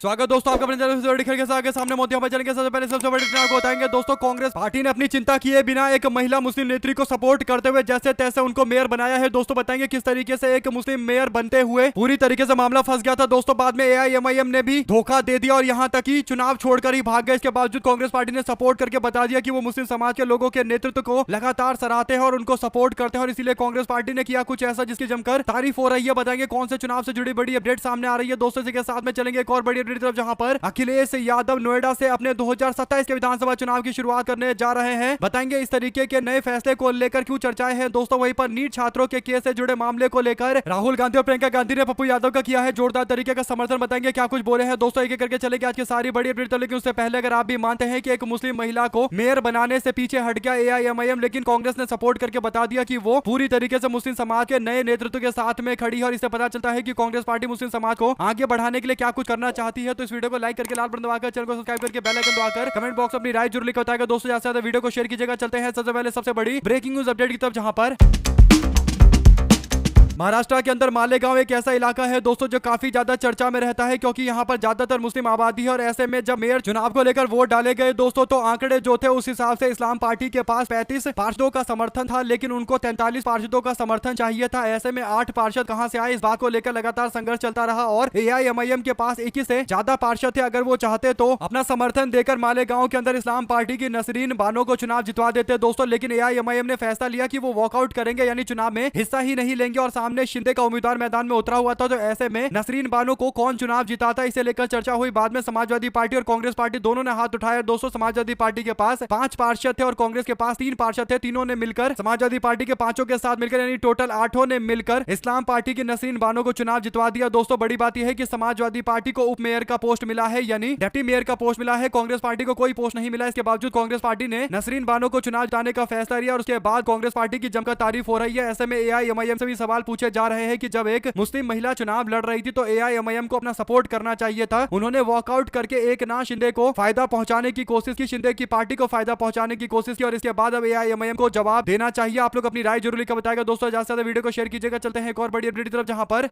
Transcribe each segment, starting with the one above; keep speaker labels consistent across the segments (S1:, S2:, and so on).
S1: स्वागत दोस्तों आपका अपने चैनल के साथ सामने मोतियां पर चलेंगे। सबसे पहले सबसे बड़ी घटना को बताएंगे दोस्तों। कांग्रेस पार्टी ने अपनी चिंता किए बिना एक महिला मुस्लिम नेत्री को सपोर्ट करते हुए जैसे तैसे उनको मेयर बनाया है। दोस्तों बताएंगे किस तरीके से एक मुस्लिम मेयर बनते हुए पूरी तरीके से मामला फंस गया था। दोस्तों बाद में एआईएमआईएम ने भी धोखा दे दिया और यहां तक कि चुनाव छोड़कर ही भाग गए। इसके बावजूद कांग्रेस पार्टी ने सपोर्ट करके बता दिया कि वो मुस्लिम समाज के लोगों के नेतृत्व को लगातार सराहते हैं और उनको सपोर्ट करते हैं और इसीलिए कांग्रेस पार्टी ने किया कुछ ऐसा जिसकी जमकर तारीफ हो रही है। बताएंगे कौन से चुनाव से जुड़ी बड़ी अपडेट सामने आ रही है दोस्तों। इसी के साथ में चलेंगे एक और बड़ी अपडेट तरफ, जहां पर अखिलेश यादव नोएडा से अपने 2027 के विधानसभा चुनाव की शुरुआत करने जा रहे हैं। बताएंगे इस तरीके के नए फैसले को लेकर क्यों चर्चाएं हैं दोस्तों। वहीं पर नीट छात्रों के केस से जुड़े मामले को लेकर राहुल गांधी और प्रियंका गांधी ने पप्पू यादव का किया है जोरदार तरीके का समर्थन। बताएंगे क्या कुछ बोले हैं दोस्तों। एक एक करके चलेंगे आज की सारी बड़ी अपडेट। लेकिन उससे पहले अगर आप भी मानते हैं कि एक मुस्लिम महिला को मेयर बनाने से पीछे हट गया एआईएमआईएम, लेकिन कांग्रेस ने सपोर्ट करके बता दिया कि वो पूरी तरीके से मुस्लिम समाज के नए नेतृत्व के साथ में खड़ी है और इससे पता चलता है कि कांग्रेस पार्टी मुस्लिम समाज को आगे बढ़ाने के लिए क्या कुछ करना चाहती है। तो इस वीडियो को लाइक करके लाल बटन दबाकर चैनल को सब्सक्राइब करके बेल आइकन दबाकर कमेंट बॉक्स में अपनी राय जरूर लिख बताएगा दोस्तों। ज्यादा से ज्यादा वीडियो को शेयर कीजिएगा। चलते हैं सबसे पहले सबसे बड़ी ब्रेकिंग न्यूज अपडेट की तरफ, जहां पर महाराष्ट्र के अंदर मालेगांव एक ऐसा इलाका है दोस्तों जो काफी ज्यादा चर्चा में रहता है क्योंकि यहाँ पर ज्यादातर मुस्लिम आबादी है और ऐसे में जब मेयर चुनाव को लेकर वोट डाले गए दोस्तों तो आंकड़े जो थे उस हिसाब से इस्लाम पार्टी के पास 35 पार्षदों का समर्थन था, लेकिन उनको 43 पार्षदों का समर्थन चाहिए था। ऐसे में 8 पार्षद कहां से आए, इस बात को लेकर लगातार संघर्ष चलता रहा और एआईएमआईएम के पास 21 से ज्यादा पार्षद थे। अगर वो चाहते तो अपना समर्थन देकर मालेगांव के अंदर इस्लाम पार्टी की नसरीन बानो को चुनाव जितवा देते दोस्तों, लेकिन एआईएमआईएम ने फैसला लिया कि वो वॉकआउट करेंगे, यानी चुनाव में हिस्सा ही नहीं लेंगे और सामने शिंदे का उम्मीदवार मैदान में उतरा हुआ था। तो ऐसे में नसरीन बानो को कौन चुनाव जिताता, इसे लेकर चर्चा हुई। बाद में समाजवादी पार्टी और कांग्रेस पार्टी दोनों ने हाथ उठाया दोस्तों। समाजवादी पार्टी के पास 5 पार्षद थे और कांग्रेस के पास 3 पार्षद थे। तीनों ने मिलकर समाजवादी पार्टी के 5 के साथ मिलकर यानी टोटल 8 ने मिलकर इस्लाम पार्टी की नसरीन बानो को चुनाव जितवा दिया दोस्तों। बड़ी बात यह है कि समाजवादी पार्टी को उप मेयर का पोस्ट मिला है, यानी डिप्टी मेयर का पोस्ट मिला है। कांग्रेस पार्टी को कोई पोस्ट नहीं मिला। इसके बावजूद कांग्रेस पार्टी ने नसरीन बानो को चुनाव जिताने का फैसला लिया और उसके बाद कांग्रेस पार्टी की जमकर तारीफ हो रही है। ऐसे में एआईएमआईएम से भी सवाल पूछे जा रहे हैं कि जब एक मुस्लिम महिला चुनाव लड़ रही थी तो एआईएमआईएम को अपना सपोर्ट करना चाहिए था। उन्होंने वॉकआउट करके एक ना शिंदे को फायदा पहुंचाने की कोशिश की, शिंदे की पार्टी को फायदा पहुंचाने की कोशिश की और इसके बाद अब एआईएमआईएम को जवाब देना चाहिए। आप लोग अपनी राय जरूर लिखकर बताएगा दोस्तों। ज्यादा से ज्यादा वीडियो को शेयर कीजिएगा। चलते हैं एक और बड़ी अपडेट की तरफ, जहां पर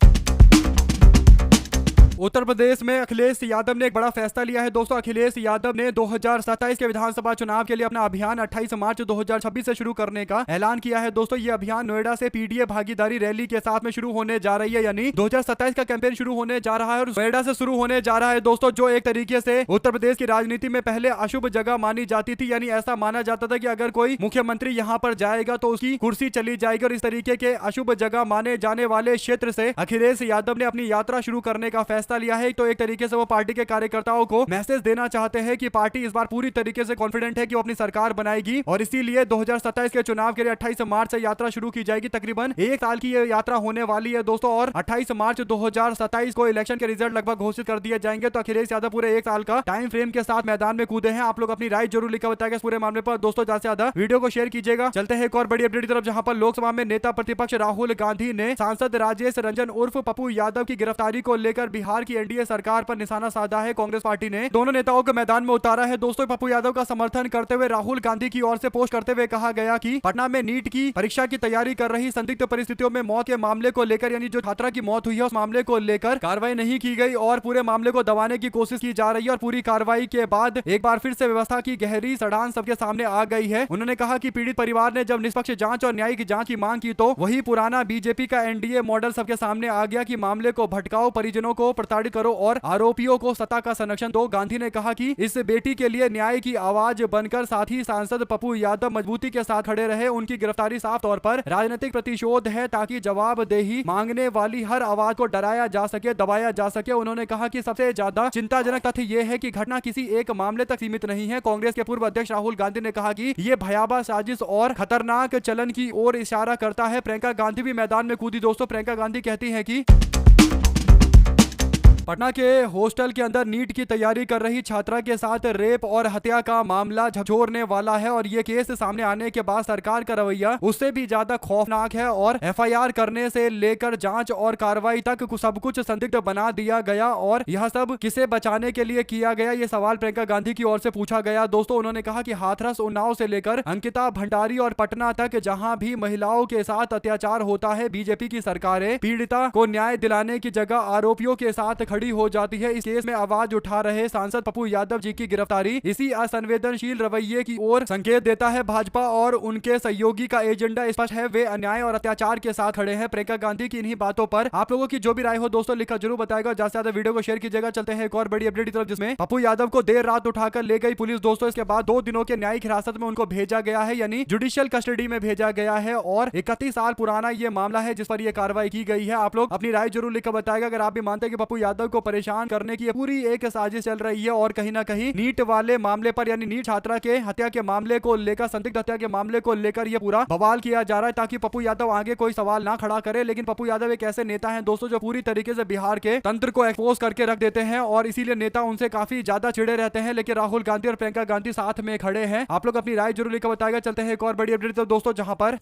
S1: उत्तर प्रदेश में अखिलेश यादव ने एक बड़ा फैसला लिया है दोस्तों। अखिलेश यादव ने 2027 के विधानसभा चुनाव के लिए अपना अभियान 28 मार्च 2026 से शुरू करने का ऐलान किया है दोस्तों। ये अभियान नोएडा से पीडीए भागीदारी रैली के साथ में शुरू होने जा रही है, यानी 2027 का कैंपेन शुरू होने जा रहा है और नोएडा से शुरू होने जा रहा है दोस्तों, जो एक तरीके से उत्तर प्रदेश की राजनीति में पहले अशुभ जगह मानी जाती थी। यानी ऐसा माना जाता था कि अगर कोई मुख्यमंत्री यहाँ पर जाएगा तो उसकी कुर्सी चली जाएगी और इस तरीके के अशुभ जगह माने जाने वाले क्षेत्र से अखिलेश यादव ने अपनी यात्रा शुरू करने का फैसला लिया है। तो एक तरीके से वो पार्टी के कार्यकर्ताओं को मैसेज देना चाहते हैं कि पार्टी इस बार पूरी तरीके से कॉन्फिडेंट है कि वो अपनी सरकार बनाएगी और इसीलिए 2027 के चुनाव के लिए 28 मार्च से यात्रा शुरू की जाएगी। तकरीबन 1 साल की ये यात्रा होने वाली है दोस्तों और 28 मार्च 2027 को इलेक्शन के रिजल्ट लगभग घोषित कर दिए जाएंगे। तो अखिलेश यादव पूरे 1 साल का टाइम फ्रेम के साथ मैदान में कूदे हैं। आप लोग अपनी राय जरूर लिखकर बताएगा इस पूरे मामले पर दोस्तों। ज्यादा से ज्यादा वीडियो को शेयर कीजिएगा। चलते हैं एक और बड़ी अपडेट की तरफ, जहां पर लोकसभा में नेता प्रतिपक्ष राहुल गांधी ने सांसद राजेश रंजन उर्फ पप्पू यादव की गिरफ्तारी को लेकर बिहार की एनडीए सरकार पर निशाना साधा है। कांग्रेस पार्टी ने दोनों नेताओं को मैदान में उतारा है दोस्तों। पप्पू यादव का समर्थन करते हुए राहुल गांधी की ओर से पोस्ट करते हुए कहा गया कि पटना में नीट की परीक्षा की तैयारी कर रही संदिग्ध परिस्थितियों में मौत के मामले को लेकर, यानी जो छात्रा की मौत हुई है उस मामले को लेकर कार्रवाई नहीं की गई और पूरे मामले को दबाने की कोशिश की जा रही है और पूरी कार्रवाई के बाद एक बार फिर से व्यवस्था की गहरी सड़ान सबके सामने आ गई है। उन्होंने कहा कि पीड़ित परिवार ने जब निष्पक्ष जांच और न्यायिक जांच की मांग की तो वही पुराना बीजेपी का एनडीए मॉडल सबके सामने आ गया कि मामले को भटकाओ, परिजनों को प्रताड़ित करो और आरोपियों को सत्ता का संरक्षण दो। गांधी ने कहा कि इस बेटी के लिए न्याय की आवाज बनकर साथ ही सांसद पप्पू यादव मजबूती के साथ खड़े रहे। उनकी गिरफ्तारी साफ तौर पर राजनीतिक प्रतिशोध है ताकि जवाबदेही मांगने वाली हर आवाज को डराया जा सके, दबाया जा सके। उन्होंने कहा कि सबसे ज्यादा चिंताजनक तथ्य यह है कि घटना किसी एक मामले तक सीमित नहीं है। कांग्रेस के पूर्व अध्यक्ष राहुल गांधी ने कहा कि यह भयावह साजिश और खतरनाक चलन की ओर इशारा करता है। प्रियंका गांधी भी मैदान में कूदी दोस्तों। प्रियंका गांधी कहती है कि पटना के हॉस्टल के अंदर नीट की तैयारी कर रही छात्रा के साथ रेप और हत्या का मामला झकझोरने वाला है और ये केस सामने आने के बाद सरकार का रवैया उससे भी ज्यादा खौफनाक है और एफआईआर करने से लेकर जांच और कार्रवाई तक सब कुछ संदिग्ध बना दिया गया और यह सब किसे बचाने के लिए किया गया, ये सवाल प्रियंका गांधी की ओर से पूछा गया दोस्तों। उन्होंने कहा कि हाथरस, उन्नाव से लेकर अंकिता भंडारी और पटना तक जहां भी महिलाओं के साथ अत्याचार होता है, बीजेपी की सरकारें पीड़िता को न्याय दिलाने की जगह आरोपियों के साथ खड़ी हो जाती है। इस केस में आवाज उठा रहे सांसद पप्पू यादव जी की गिरफ्तारी इसी असंवेदनशील रवैये की ओर संकेत देता है। भाजपा और उनके सहयोगी का एजेंडा स्पष्ट है, वे अन्याय और अत्याचार के साथ खड़े हैं। प्रियंका गांधी की इन्हीं बातों पर आप लोगों की जो भी राय हो दोस्तों लिखा जरूर बताएगा। ज्यादा से ज्यादा वीडियो को शेयर कीजिएगा। चलते हैं एक और बड़ी अपडेट की तरफ, जिसमें पप्पू यादव को देर रात उठाकर ले गई पुलिस दोस्तों। इसके बाद 2 दिनों के न्यायिक हिरासत में उनको भेजा गया है, यानी जुडिशियल कस्टडी में भेजा गया है और 31 साल पुराना ये मामला है जिस पर यह कार्रवाई की गई है। आप लोग अपनी राय जरूर लिखकर बताएगा अगर आप भी मानते हैं कि पप्पू यादव को परेशान करने की पूरी एक साजिश चल रही है और कहीं ना कहीं नीट वाले मामले पर यानी नीट छात्रा के हत्या के मामले को लेकर, संदिग्ध हत्या के मामले को लेकर यह पूरा बवाल किया जा रहा है ताकि पप्पू यादव आगे कोई सवाल ना खड़ा करे। लेकिन पप्पू यादव एक ऐसे नेता हैं दोस्तों जो पूरी तरीके से बिहार के तंत्र को एक्सपोज करके रख देते हैं और इसीलिए नेता उनसे काफी ज्यादा चिड़े रहते हैं। लेकिन राहुल गांधी और प्रियंका गांधी साथ में खड़े हैं। आप लोग अपनी राय जरूर लिखकर बताएगा। चलते हैं एक और बड़ी अपडेट दोस्तों, जहां पर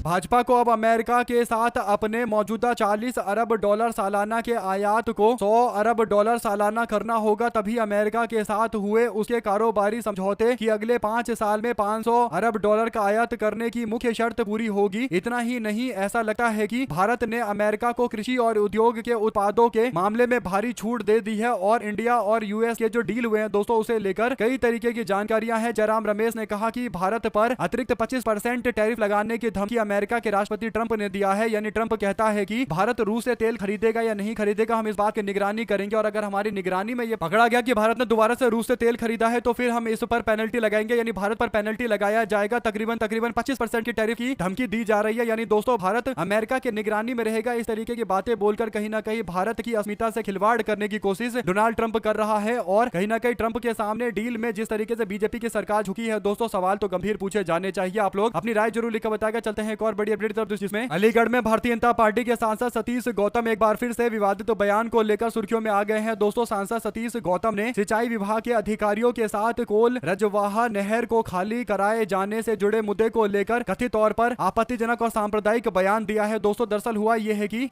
S1: भाजपा को अब अमेरिका के साथ अपने मौजूदा 40 अरब डॉलर सालाना के आयात को 100 अरब डॉलर सालाना करना होगा, तभी अमेरिका के साथ हुए उसके कारोबारी समझौते की अगले 5 साल में 500 अरब डॉलर का आयात करने की मुख्य शर्त पूरी होगी। इतना ही नहीं, ऐसा लगता है कि भारत ने अमेरिका को कृषि और उद्योग के उत्पादों के मामले में भारी छूट दे दी है और इंडिया और यूएस के जो डील हुए हैं दोस्तों उसे लेकर कई तरीके की जानकारियां हैं। जयराम रमेश ने कहा कि भारत पर अतिरिक्त 25% टैरिफ लगाने की धमकी अमेरिका के राष्ट्रपति ट्रंप ने दिया है। यानी ट्रंप कहता है कि भारत रूस से तेल खरीदेगा या नहीं खरीदेगा, हम इस बात की निगरानी करेंगे और अगर हमारी निगरानी में ये पकड़ा गया कि भारत ने दोबारा से रूस से तेल खरीदा है तो फिर हम इस पर पेनल्टी लगाएंगे, यानी भारत पर पेनल्टी लगाया जाएगा। तकरीबन 25% की टैरिफ की धमकी दी जा रही है। यानी दोस्तों भारत अमेरिका की निगरानी में रहेगा। इस तरीके की बातें बोलकर कहीं ना कहीं भारत की अस्मिता से खिलवाड़ करने की कोशिश डोनाल्ड ट्रंप कर रहा है और कहीं ना कहीं ट्रंप के सामने डील में जिस तरीके से बीजेपी की सरकार झुकी है दोस्तों, सवाल तो गंभीर पूछे जाने चाहिए। आप लोग अपनी राय जरूर लिखकर बताएगा। चलते हैं एक और बड़ी अपडेट तरफ, जिसमें अलीगढ़ में भारतीय जनता पार्टी के सांसद सतीश गौतम एक बार फिर से विवादित बयान को लेकर सुर्खियों में आ गए हैं दोस्तों। सांसद सतीश गौतम ने सिंचाई विभाग के अधिकारियों के साथ कोल रजवाहा नहर को खाली कराए जाने से जुड़े मुद्दे को लेकर कथित तौर पर आपत्तिजनक और सांप्रदायिक बयान दिया है दोस्तों। दरअसल हुआ यह है कि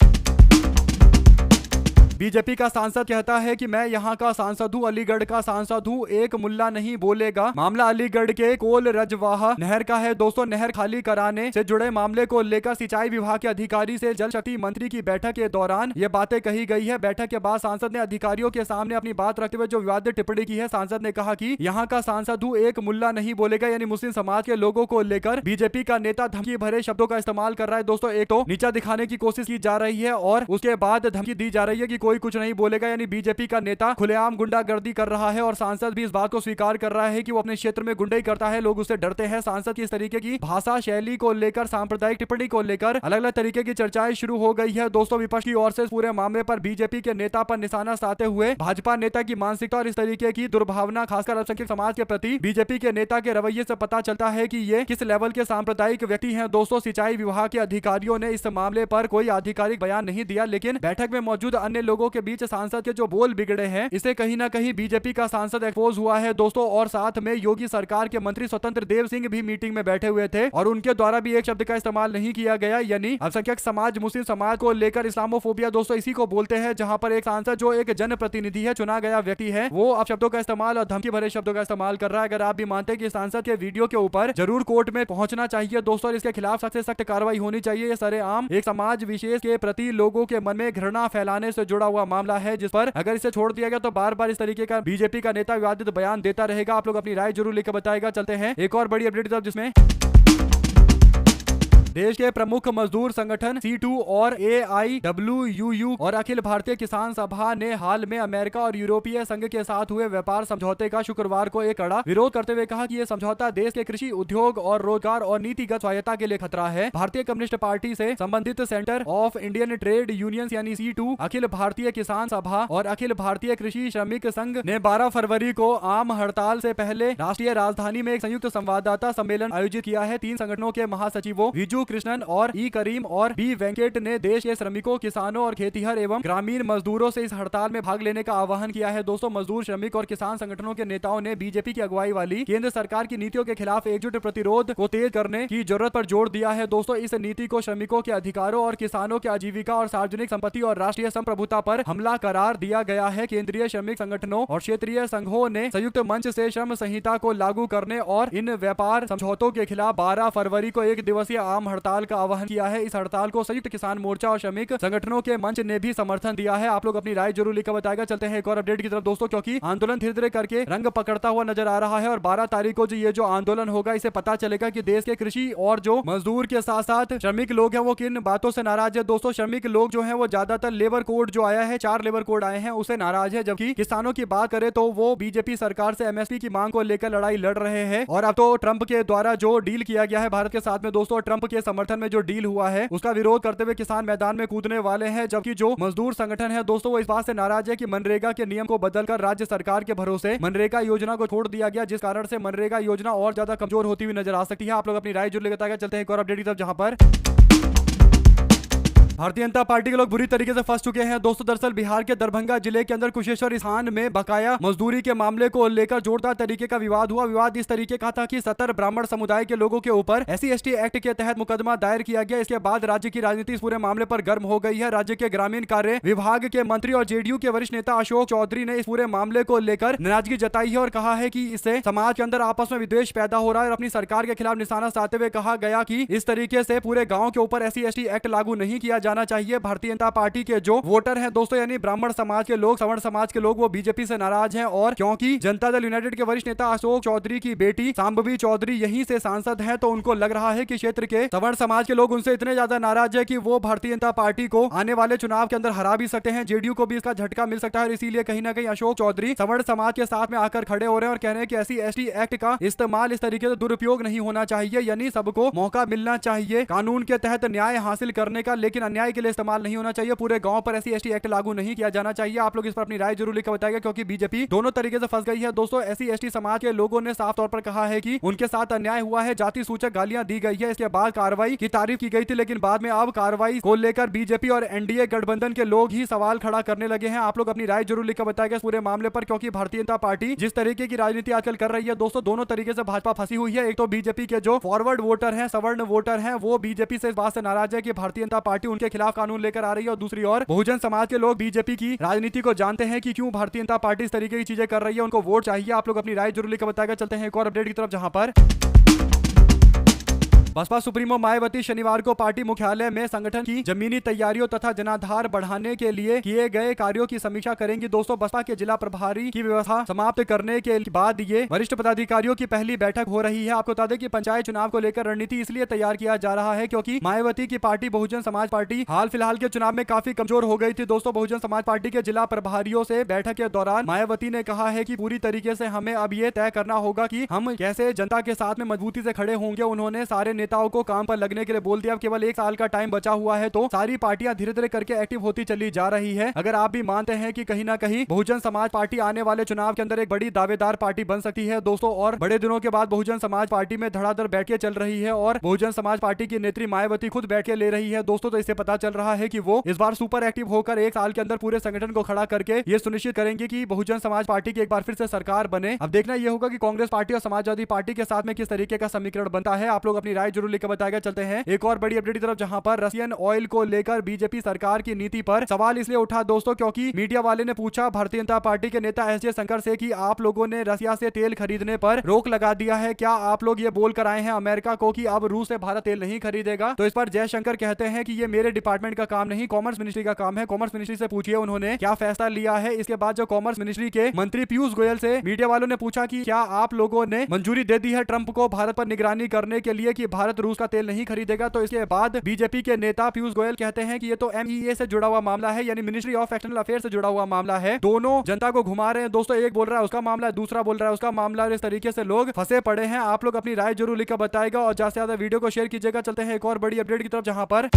S1: बीजेपी का सांसद कहता है कि मैं यहाँ का सांसद हूँ, अलीगढ़ का सांसद हूँ, एक मुल्ला नहीं बोलेगा। मामला अलीगढ़ के कोल रजवाहा नहर का है दोस्तों। नहर खाली कराने से जुड़े मामले को लेकर सिंचाई विभाग के अधिकारी से जल शक्ति मंत्री की बैठक के दौरान ये बातें कही गई है। बैठक के बाद सांसद ने अधिकारियों के सामने अपनी बात रखते हुए जो विवादित टिप्पणी की है, सांसद ने कहा कि यहाँ का सांसद हूँ, एक मुल्ला नहीं बोलेगा, यानी मुस्लिम समाज के लोगों को लेकर बीजेपी का नेता धमकी भरे शब्दों का इस्तेमाल कर रहा है दोस्तों। एक तो नीचा दिखाने की कोशिश की जा रही है और उसके बाद धमकी दी जा रही है कि कोई कुछ नहीं बोलेगा, यानी बीजेपी का नेता खुलेआम गुंडागर्दी कर रहा है और सांसद भी इस बात को स्वीकार कर रहा है कि वो अपने क्षेत्र में गुंडाई करता है, लोग उससे डरते हैं। सांसद की इस तरीके की भाषा शैली को लेकर, सांप्रदायिक टिप्पणी को लेकर अलग अलग तरीके की चर्चाएं शुरू हो गई है दोस्तों। विपक्ष की ओर से पूरे मामले पर बीजेपी के नेता पर निशाना साधते हुए भाजपा नेता की मानसिकता और इस तरीके की दुर्भावना खासकर अल्पसंख्यक समाज के प्रति बीजेपी के नेता के रवैये से पता चलता है कि ये किस लेवल के सांप्रदायिक व्यक्ति हैं दोस्तों। सिंचाई विभाग के अधिकारियों ने इस मामले पर कोई आधिकारिक बयान नहीं दिया, लेकिन बैठक में मौजूद अन्य लोगों के बीच सांसद के जो बोल बिगड़े हैं इसे कहीं ना कहीं बीजेपी का सांसद एक्सपोज हुआ है दोस्तों। और साथ में योगी सरकार के मंत्री स्वतंत्र देव सिंह भी मीटिंग में बैठे हुए थे और उनके द्वारा भी एक शब्द का इस्तेमाल नहीं किया गया, यानी अल्पसंख्यक समाज, मुस्लिम समाज को लेकर इस्लामोफोबिया दोस्तों इसी को बोलते हैं। जहां पर एक सांसद जो एक जनप्रतिनिधि है, चुना गया व्यक्ति है, वो अब शब्दों का इस्तेमाल और धमकी भरे शब्दों का इस्तेमाल कर रहा है। अगर आप भी मानते हैं कि सांसद के वीडियो के ऊपर जरूर कोर्ट में पहुंचना चाहिए दोस्तों, इसके खिलाफ सख्त से सख्त कार्रवाई होनी चाहिए। ये सरेआम एक समाज विशेष के प्रति लोगों के मन में घृणा फैलाने से जुड़ा हुआ मामला है, जिस पर अगर इसे छोड़ दिया गया तो बार बार इस तरीके का बीजेपी का नेता विवादित बयान देता रहेगा। आप लोग अपनी राय जरूर लेकर बताएगा। चलते हैं एक और बड़ी अपडेट तरफ, जिसमें देश के प्रमुख मजदूर संगठन C2 और AIWUU और अखिल भारतीय किसान सभा ने हाल में अमेरिका और यूरोपीय संघ के साथ हुए व्यापार समझौते का शुक्रवार को एक कड़ा विरोध करते हुए कहा कि यह समझौता देश के कृषि उद्योग और रोजगार और नीतिगत स्वायत्ता के लिए खतरा है। भारतीय कम्युनिस्ट पार्टी से संबंधित centre of Indian trade unions यानी C2, अखिल भारतीय किसान सभा और अखिल भारतीय कृषि श्रमिक संघ ने 12 फरवरी को आम हड़ताल से पहले राष्ट्रीय राजधानी में एक संयुक्त संवाददाता सम्मेलन आयोजित किया है। 3 संगठनों के महासचिवों विजू कृष्णन और ई करीम और बी वेंकट ने देश के श्रमिकों, किसानों और खेतीहर एवं ग्रामीण मजदूरों से इस हड़ताल में भाग लेने का आह्वान किया है दोस्तों। मजदूर, श्रमिक और किसान संगठनों के नेताओं ने बीजेपी की अगुवाई वाली केंद्र सरकार की नीतियों के खिलाफ एकजुट प्रतिरोध को तेज करने की जरूरत पर जोर दिया है दोस्तों। इस नीति को श्रमिकों के अधिकारों और किसानों की आजीविका और सार्वजनिक संपत्ति और राष्ट्रीय संप्रभुता पर हमला करार दिया गया है। केंद्रीय श्रमिक संगठनों और क्षेत्रीय संघों ने संयुक्त मंच से श्रम संहिता को लागू करने और इन व्यापार समझौतों के खिलाफ 12 फरवरी को एक दिवसीय आम हड़ताल का आह्वान किया है। इस हड़ताल को संयुक्त किसान मोर्चा और श्रमिक संगठनों के मंच ने भी समर्थन दिया है। आप लोग अपनी राय जरूर लिखकर बताएगा। चलते हैं एक और अपडेट की तरफ दोस्तों, क्योंकि आंदोलन धीरे धीरे करके रंग पकड़ता हुआ नजर आ रहा है और 12 तारीख को ये जो आंदोलन होगा इसे पता चलेगा कि देश के कृषि और जो मजदूर के साथ साथ श्रमिक लोग हैं वो किन बातों से नाराज है। दोस्तों श्रमिक लोग जो है वो ज्यादातर लेबर कोड जो आया है, 4 लेबर कोड आए हैं, उसे नाराज है। जबकि किसानों की बात करें तो वो बीजेपी सरकार से एमएसपी की मांग को लेकर लड़ाई लड़ रहे हैं। और अब तो ट्रंप के द्वारा जो डील किया गया है भारत के साथ में दोस्तों, ट्रंप के समर्थन में जो डील हुआ है उसका विरोध करते हुए किसान मैदान में कूदने वाले हैं। जबकि जो मजदूर संगठन है दोस्तों वो इस बात से नाराज है कि मनरेगा के नियम को बदलकर राज्य सरकार के भरोसे मनरेगा योजना को छोड़ दिया गया, जिस कारण से मनरेगा योजना और ज्यादा कमजोर होती हुई नजर आ सकती है। आप लोग अपनी राय जरूर बताएगा। चलते हैं एक और अपडेट की तरफ, जहां पर भारतीय जनता पार्टी के लोग बुरी तरीके से फंस चुके हैं दोस्तों। दरअसल बिहार के दरभंगा जिले के अंदर कुशेश्वर स्थान में बकाया मजदूरी के मामले को लेकर जोरदार तरीके का विवाद हुआ। विवाद इस तरीके का था कि 70 ब्राह्मण समुदाय के लोगों के ऊपर SC/ST एक्ट के तहत मुकदमा दायर किया गया। इसके बाद राज्य की राजनीति इस पूरे मामले पर गर्म हो गई है। राज्य के ग्रामीण कार्य विभाग के मंत्री और JDU के वरिष्ठ नेता अशोक चौधरी ने इस पूरे मामले को लेकर नाराजगी जताई है और कहा है कि इससे समाज के अंदर आपस में विद्वेष पैदा हो रहा है। और अपनी सरकार के खिलाफ निशाना साधते हुए कहा गया कि इस तरीके से पूरे गाँव के ऊपर SC/ST एक्ट लागू नहीं किया जाना चाहिए। भारतीय जनता पार्टी के जो वोटर हैं दोस्तों, यानी ब्राह्मण समाज के लोग, सवर्ण समाज के लोग, वो बीजेपी से नाराज हैं। और क्योंकि जनता दल यूनाइटेड के वरिष्ठ नेता अशोक चौधरी की बेटी सांबवी चौधरी यहीं से सांसद है, तो उनको लग रहा है कि क्षेत्र के सवर्ण समाज के लोग उनसे इतने ज्यादा नाराज है कि वो भारतीय जनता पार्टी को आने वाले चुनाव के अंदर हरा भी सकते हैं। JDU को भी इसका झटका मिल सकता है। और इसीलिए कहीं ना कहीं अशोक चौधरी सवर्ण समाज के साथ में आकर खड़े हो रहे हैं और कह रहे हैं कि SC/ST एक्ट का इस्तेमाल इस तरीके से दुरुपयोग नहीं होना चाहिए, यानी सबको मौका मिलना चाहिए कानून के तहत न्याय हासिल करने का, लेकिन अन्याय के लिए इस्तेमाल नहीं होना चाहिए। पूरे गांव पर SC/ST एक्ट लागू नहीं किया जाना चाहिए। आप लोग इस पर अपनी राय जरूर लिखकर बताएगा, क्योंकि बीजेपी दोनों तरीके से फंस गई है दोस्तों। SC/ST समाज के लोगों ने साफ तौर पर कहा है कि उनके साथ अन्याय हुआ है, जाति सूचक गालियां दी गई है। इसके बाद कार्रवाई की तारीफ की गई थी, लेकिन बाद में अब कार्रवाई को लेकर बीजेपी और NDA गठबंधन के लोग ही सवाल खड़ा करने लगे हैं। आप लोग अपनी राय जरूर लिखकर बताएगा इस पूरे मामले पर, क्योंकि भारतीय जनता पार्टी जिस तरीके की राजनीति आजकल कर रही है दोस्तों, दोनों तरीके से भाजपा फंसी हुई है। एक तो बीजेपी के जो फॉरवर्ड वोटर हैं, सवर्ण वोटर हैं, वो बीजेपी से इस बात से नाराज है कि भारतीय जनता पार्टी उनके खिलाफ कानून लेकर आ रही है। और दूसरी ओर बहुजन समाज के लोग बीजेपी की राजनीति को जानते हैं कि क्यों भारतीय जनता पार्टी इस तरीके की चीजें कर रही है, उनको वोट चाहिए। आप लोग अपनी राय जरूर लिखकर बताएगा। चलते हैं एक और अपडेट की तरफ, जहां पर बसपा सुप्रीमो मायावती शनिवार को पार्टी मुख्यालय में संगठन की जमीनी तैयारियों तथा जनाधार बढ़ाने के लिए किए गए कार्यों की समीक्षा करेंगी। दोस्तों बसपा के जिला प्रभारी की व्यवस्था समाप्त करने के बाद ये वरिष्ठ पदाधिकारियों की पहली बैठक हो रही है। आपको बता दें कि पंचायत चुनाव को लेकर रणनीति इसलिए तैयार किया जा रहा है क्योंकि मायावती की पार्टी बहुजन समाज पार्टी हाल फिलहाल के चुनाव में काफी कमजोर हो गई थी। दोस्तों बहुजन समाज पार्टी के जिला प्रभारियों से बैठक के दौरान मायावती ने कहा है कि पूरी तरीके से हमें अब ये तय करना होगा कि हम कैसे जनता के साथ में मजबूती से खड़े होंगे। उन्होंने सारे नेताओं को काम पर लगने के लिए बोल दिया। अब केवल 1 साल का टाइम बचा हुआ है, तो सारी पार्टियां धीरे धीरे करके एक्टिव होती चली जा रही है। अगर आप भी मानते हैं कि कहीं ना कहीं बहुजन समाज पार्टी आने वाले चुनाव के अंदर एक बड़ी दावेदार पार्टी बन सकती है दोस्तों, और बड़े दिनों के बाद बहुजन समाज पार्टी में धड़ाधड़ बैठ के चल रही है और बहुजन समाज पार्टी की नेत्री मायावती खुद बैठ के ले रही है दोस्तों, तो इससे पता चल रहा है कि वो इस बार सुपर एक्टिव होकर 1 साल के अंदर पूरे संगठन को खड़ा करके ये सुनिश्चित करेंगे कि बहुजन समाज पार्टी की एक बार फिर से सरकार बने। अब देखना यह होगा कि कांग्रेस पार्टी और समाजवादी पार्टी के साथ में किस तरीके का समीकरण बनता है। आप लोग अपनी राय जरूर लेकर बताएगा। चलते हैं एक और बड़ी अपडेट की तरफ, जहां पर रशियन ऑयल को लेकर बीजेपी सरकार की नीति पर सवाल इसलिए उठा दोस्तों क्योंकि मीडिया वाले ने पूछा भारतीय जनता पार्टी के नेता एस जयशंकर से कि आप लोगों ने रशिया से तेल खरीदने पर रोक लगा दिया है, क्या आप लोग ये बोल कर आए हैं अमेरिका को कि अब रूस से भारत तेल नहीं खरीदेगा। तो इस पर जयशंकर कहते हैं कि ये मेरे डिपार्टमेंट का काम नहीं, कॉमर्स मिनिस्ट्री का काम है। कॉमर्स मिनिस्ट्री से पूछिए उन्होंने क्या फैसला लिया है। इसके बाद जो कॉमर्स मिनिस्ट्री के मंत्री पीयूष गोयल से मीडिया वालों ने पूछा कि क्या आप लोगों ने मंजूरी दे दी है ट्रंप को भारत पर निगरानी करने के लिए कि भारत रूस का तेल नहीं खरीदेगा। तो इसके बाद बीजेपी के नेता पीयूष गोयल कहते हैं कि ये तो MEA से जुड़ा हुआ मामला है, यानी मिनिस्ट्री ऑफ एक्सटर्नल अफेयर्स से जुड़ा हुआ मामला है। दोनों जनता को घुमा रहे हैं दोस्तों, एक बोल रहा है उसका मामला है, दूसरा बोल रहा है उसका मामला है। इस तरीके से लोग फंसे पड़े हैं। आप लोग अपनी राय जरूर लिखकर बताएगा और ज्यादा से ज्यादा वीडियो को शेयर कीजिएगा। चलते हैं एक और बड़ी अपडेट की तरफ, जहां पर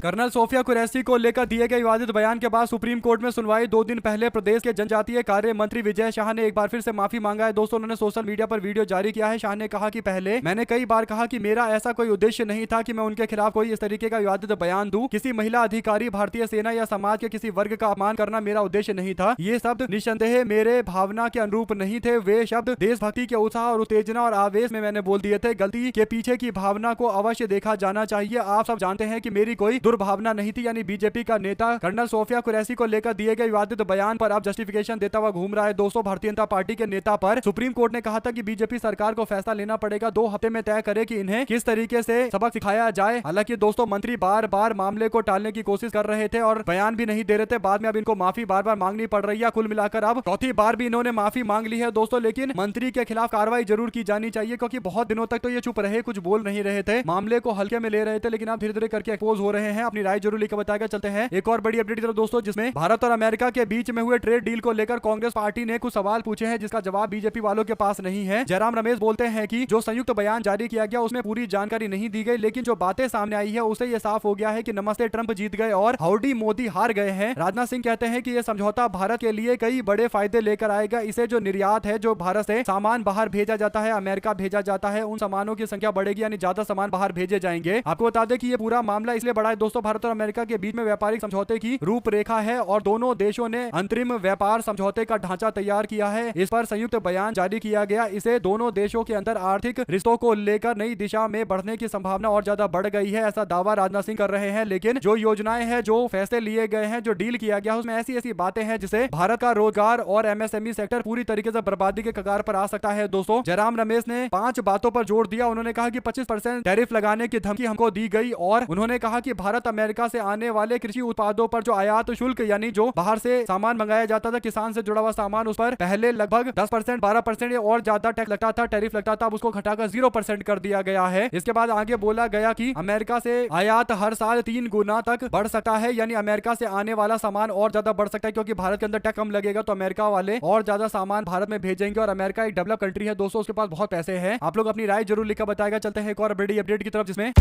S1: कर्नल सोफिया कुरैशी को लेकर दिए गए विवादित बयान के बाद सुप्रीम कोर्ट में सुनवाई। 2 दिन पहले प्रदेश के जनजातीय कार्य मंत्री विजय शाह ने एक बार फिर से माफी मांगा है दोस्तों। उन्होंने सोशल मीडिया पर वीडियो जारी किया है। शाह ने कहा कि पहले मैंने कई बार कहा कि मेरा ऐसा कोई उद्देश्य नहीं था कि मैं उनके खिलाफ कोई इस तरीके का विवादित बयान दूं। किसी महिला अधिकारी, भारतीय सेना या समाज के किसी वर्ग का अपमान करना मेरा उद्देश्य नहीं था। ये शब्द निस्संदेह मेरे भावना के अनुरूप नहीं थे। वे शब्द देशभक्ति के उत्साह और उत्तेजना और आवेश में मैंने बोल दिए थे। गलती के पीछे की भावना को अवश्य देखा जाना चाहिए। आप सब जानते हैं कि मेरी कोई दुर्भावना नहीं थी। यानी बीजेपी का नेता कर्नल सोफिया कुरैशी को लेकर दिए गए विवादित बयान पर अब जस्टिफिकेशन देता हुआ घूम रहा है। दोस्तों भारतीय जनता पार्टी के नेता पर सुप्रीम कोर्ट ने कहा था कि बीजेपी सरकार को फैसला लेना पड़ेगा, 2 हफ्ते में तय करे कि इन्हें किस तरीके से सबक सिखाया जाए। हालांकि दोस्तों मंत्री बार बार मामले को टालने की कोशिश कर रहे थे और बयान भी नहीं दे रहे थे। बाद में अब इनको माफी बार बार मांगनी पड़ रही है। कुल मिलाकर अब चौथी बार भी इन्होंने माफी मांग ली है दोस्तों। लेकिन मंत्री के खिलाफ कार्रवाई जरूर की जानी चाहिए, क्योंकि बहुत दिनों तक तो ये चुप रहे, कुछ बोल नहीं रहे थे, मामले को हल्के में ले रहे थे, लेकिन अब धीरे धीरे करके एक्सपोज हो रहे हैं। अपनी राय जरूर लेकर बताएगा। चलते हैं एक और बड़ी अपडेट की तरफ दोस्तों, जिसमें भारत और अमेरिका के बीच में हुए ट्रेड डील को लेकर कांग्रेस पार्टी ने कुछ सवाल पूछे हैं, जिसका जवाब बीजेपी वालों के पास नहीं है। जयराम रमेश बोलते हैं कि जो संयुक्त बयान जारी किया गया उसमें पूरी जानकारी नहीं दी गई, लेकिन जो बातें सामने आई है उससे यह साफ हो गया है कि नमस्ते ट्रंप जीत गए और हाउडी मोदी हार गए हैं। राजनाथ सिंह कहते हैं कि यह समझौता भारत के लिए कई बड़े फायदे लेकर आएगा। इसे जो निर्यात है, जो भारत से सामान बाहर भेजा जाता है, अमेरिका भेजा जाता है, उन सामानों की संख्या बढ़ेगी, यानी ज्यादा सामान बाहर भेजे जाएंगे। आपको बता दें कि ये पूरा मामला इसलिए बड़ा है दोस्तों, भारत और अमेरिका के बीच में व्यापारिक समझौते की रूपरेखा है और दोनों देशों ने अंतरिम व्यापार समझौते का ढांचा तैयार किया है। इस पर संयुक्त बयान जारी किया गया। इसे दोनों देशों के अंदर आर्थिक रिश्तों को लेकर नई दिशा में बढ़ने की संभावना और ज्यादा बढ़ गई है, ऐसा दावा राजनाथ सिंह कर रहे हैं। लेकिन जो योजनाएं हैं, जो फैसले लिए गए हैं, जो डील किया गया है, उसमें ऐसी ऐसी बातें हैं जिसे भारत का रोजगार और एमएसएमई सेक्टर पूरी तरीके से बर्बादी के कगार पर आ सकता है। दोस्तों जयराम रमेश ने 5 बातों पर जोर दिया। उन्होंने कहा कि 25% टैरिफ लगाने की धमकी हमको दी गई और उन्होंने कहा कि भारत अमेरिका से आने वाले कृषि उत्पादों पर जो आयात शुल्क, यानी जो बाहर से सामान मंगाया जाता था, किसान से जुड़ा हुआ सामान, उस पर पहले लगभग 10%, 12% या और ज्यादा टैक्स लगता था, टैरिफ लगता था, अब उसको घटाकर 0% कर दिया गया है। इसके बाद आगे बोला गया कि अमेरिका से आयात हर साल 3 गुना तक बढ़ सकता है, यानी अमेरिका से आने वाला सामान और ज्यादा बढ़ सकता है, क्योंकि भारत के अंदर टैक्स कम लगेगा तो अमेरिका वाले और ज्यादा सामान भारत में भेजेंगे। और अमेरिका एक डेवलप कंट्री है दोस्तों, उसके पास बहुत पैसे हैं। आप लोग अपनी राय जरूर लिखकर बताएगा। चलते हैं एक और बड़ी अपडेट की तरफ, जिसमें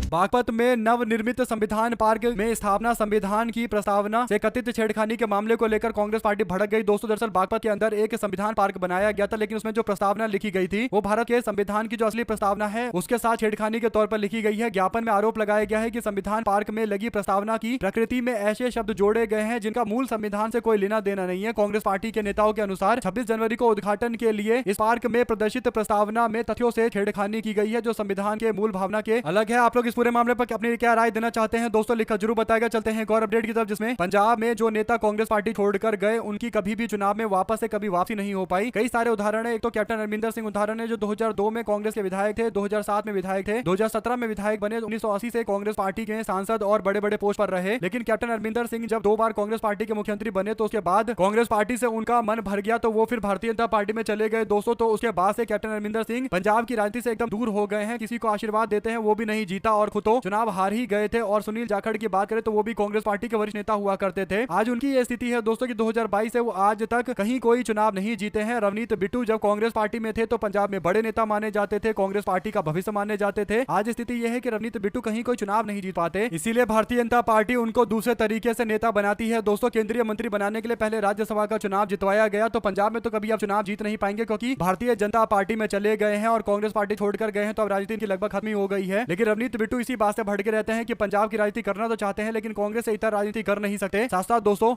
S1: बागपत में नवनिर्मित संविधान पार्क में स्थापना संविधान की प्रस्तावना से कथित छेड़खानी के मामले को लेकर कांग्रेस पार्टी भड़क गई। दोस्तों दरअसल बागपत के अंदर एक संविधान पार्क बनाया गया था, लेकिन उसमें जो प्रस्तावना लिखी गई थी वो भारत के संविधान की जो असली प्रस्तावना है उसके साथ छेड़खानी के तौर पर लिखी गई है। ज्ञापन में आरोप लगाया गया है कि संविधान पार्क में लगी प्रस्तावना की प्रकृति में ऐसे शब्द जोड़े गए हैं जिनका मूल संविधान से कोई लेना देना नहीं है। कांग्रेस पार्टी के नेताओं के अनुसार 26 जनवरी को उद्घाटन के लिए इस पार्क में प्रदर्शित प्रस्तावना में तथ्यों से छेड़खानी की गई है जो संविधान के मूल भावना के अलग है। आप लोग इस पूरे मामले पर अपनी क्या राय देना चाहते हैं दोस्तों, लिखा जरूर बताएगा। चलते हैं एक और अपडेट की तरफ, जिसमें पंजाब में जो नेता कांग्रेस पार्टी छोड़कर गए उनकी कभी भी चुनाव में वापस से कभी वापसी नहीं हो पाई। कई सारे उदाहरण है। एक तो कैप्टन अरविंदर सिंह उदाहरण है, जो 2002 में कांग्रेस के विधायक थे, 2007 में विधायक थे, 2017 में विधायक बने, 1980 से कांग्रेस पार्टी के सांसद और बड़े बड़े पोस्ट पर रहे। लेकिन कैप्टन अरविंदर सिंह जब 2 बार कांग्रेस पार्टी के मुख्यमंत्री बने तो उसके बाद कांग्रेस पार्टी से उनका मन भर गया, तो वो फिर भारतीय जनता पार्टी में चले गए दोस्तों। तो उसके बाद से कैप्टन अरविंदर सिंह पंजाब की राजनीति से एकदम दूर हो गए हैं। किसी को आशीर्वाद देते हैं वो भी नहीं जीता और खुद तो चुनाव हार ही गए थे। और सुनील जाखड़ की बात करें तो वो भी कांग्रेस पार्टी के वरिष्ठ नेता हुआ करते थे। आज उनकी ये स्थिति है दोस्तों कि 2022 से वो आज तक कहीं कोई चुनाव नहीं जीते हैं। रवनीत बिट्टू जब कांग्रेस पार्टी में थे तो पंजाब में बड़े नेता माने जाते थे, कांग्रेस पार्टी का भविष्य माने जाते थे। आज स्थिति यह है कि रवनीत बिट्टू कहीं कोई चुनाव नहीं जीत पाते, इसीलिए भारतीय जनता पार्टी उनको दूसरे तरीके से नेता बनाती है दोस्तों। केंद्रीय मंत्री बनाने के लिए पहले राज्यसभा का चुनाव जितवाया गया, तो पंजाब में तो कभी आप चुनाव जीत नहीं पाएंगे क्योंकि भारतीय जनता पार्टी में चले गए हैं और कांग्रेस पार्टी छोड़कर गए हैं, तो अब राजनीति की लगभग खत्म हो गई है। लेकिन रवनीत बिट्टू इसी बात से भड़के रहते हैं कि पंजाब की राजनीति करना तो चाहते हैं लेकिन कांग्रेस से इतना राजनीति कर नहीं सकते। साथ साथ दोस्तों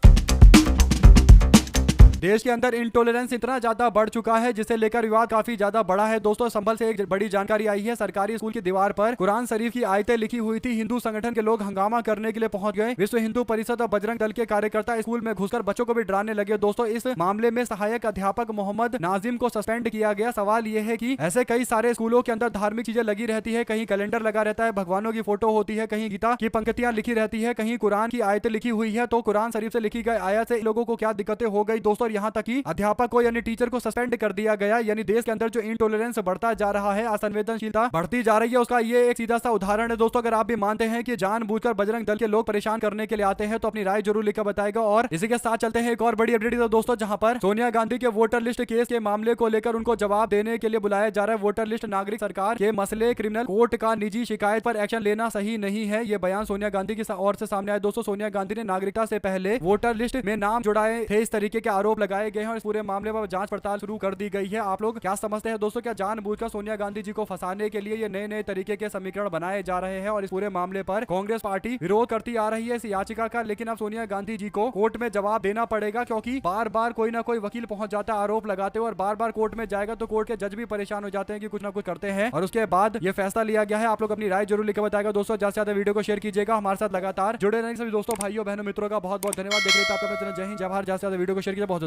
S1: देश के अंदर इंटॉलरेंस इतना ज्यादा बढ़ चुका है जिसे लेकर विवाद काफी ज्यादा बड़ा है दोस्तों। संभल से एक बड़ी जानकारी आई है। सरकारी स्कूल की दीवार पर कुरान शरीफ की आयतें लिखी हुई थी। हिंदू संगठन के लोग हंगामा करने के लिए पहुंच गए। विश्व हिंदू परिषद और बजरंग दल के कार्यकर्ता स्कूल में घुसकर बच्चों को भी डराने लगे दोस्तों। इस मामले में सहायक अध्यापक मोहम्मद नाजिम को सस्पेंड किया गया। सवाल यह है कि ऐसे कई सारे स्कूलों के अंदर धार्मिक चीजें लगी रहती है, कहीं कैलेंडर लगा रहता है, भगवानों की फोटो होती है, कहीं गीता की पंक्तियां लिखी रहती है, कहीं कुरान की आयतें लिखी हुई है, तो कुरान शरीफ से लिखी गई आयत से लोगों को क्या दिक्कतें हो गई दोस्तों। यहाँ तक कि अध्यापक को यानी टीचर को सस्पेंड कर दिया गया। यानी देश के अंदर जो इंटॉलरेंस बढ़ता जा रहा है, असंवेदनशीलता बढ़ती जा रही है, उसका ये एक सीधा सा उदाहरण है दोस्तों। अगर आप भी मानते हैं कि जानबूझकर बजरंग दल के लोग परेशान करने के लिए आते हैं तो अपनी राय जरूर लिखकर बताएगा। और इसी के साथ चलते हैं एक और बड़ी अपडेट दोस्तों, जहां पर सोनिया गांधी के वोटर लिस्ट केस के मामले को लेकर उनको जवाब देने के लिए बुलाया जा रहा है। वोटर लिस्ट नागरिक सरकार के मसले, क्रिमिनल कोर्ट का निजी शिकायत पर एक्शन लेना सही नहीं है, ये बयान सोनिया गांधी की ओर से सामने आया दोस्तों। सोनिया गांधी ने नागरिकता से पहले वोटर लिस्ट में नाम जुड़ाए थे, इस तरीके के आरोप आरोप लगाए गए हैं और इस पूरे मामले पर जांच पड़ताल शुरू कर दी गई है। आप लोग क्या समझते हैं दोस्तों, क्या जानबूझकर सोनिया गांधी जी को फंसाने के लिए ये नए नए तरीके के समीकरण बनाए जा रहे हैं और इस पूरे मामले पर कांग्रेस पार्टी विरोध करती आ रही है इस याचिका का, लेकिन अब सोनिया गांधी जी को कोर्ट में जवाब देना पड़ेगा, क्योंकि बार बार कोई ना कोई वकील पहुंच जाता है आरोप लगाते हुए और बार बार कोर्ट में जाएगा तो कोर्ट के जज भी परेशान हो जाते हैं कि कुछ ना कुछ करते हैं और उसके बाद ये फैसला लिया गया है। आप लोग अपनी राय जरूर लिखकर बताएगा दोस्तों, ज्यादा से ज्यादा वीडियो को शेयर कीजिएगा, हमारे साथ लगातार जुड़े रहेंगे। सभी दोस्तों भाइयों बहनों मित्रों का बहुत बहुत धन्यवाद। देख रहे थे आप अपने चैनल जय हिंद जय भारत। ज्यादा से ज्यादा वीडियो को शेयर कीजिए। बहुत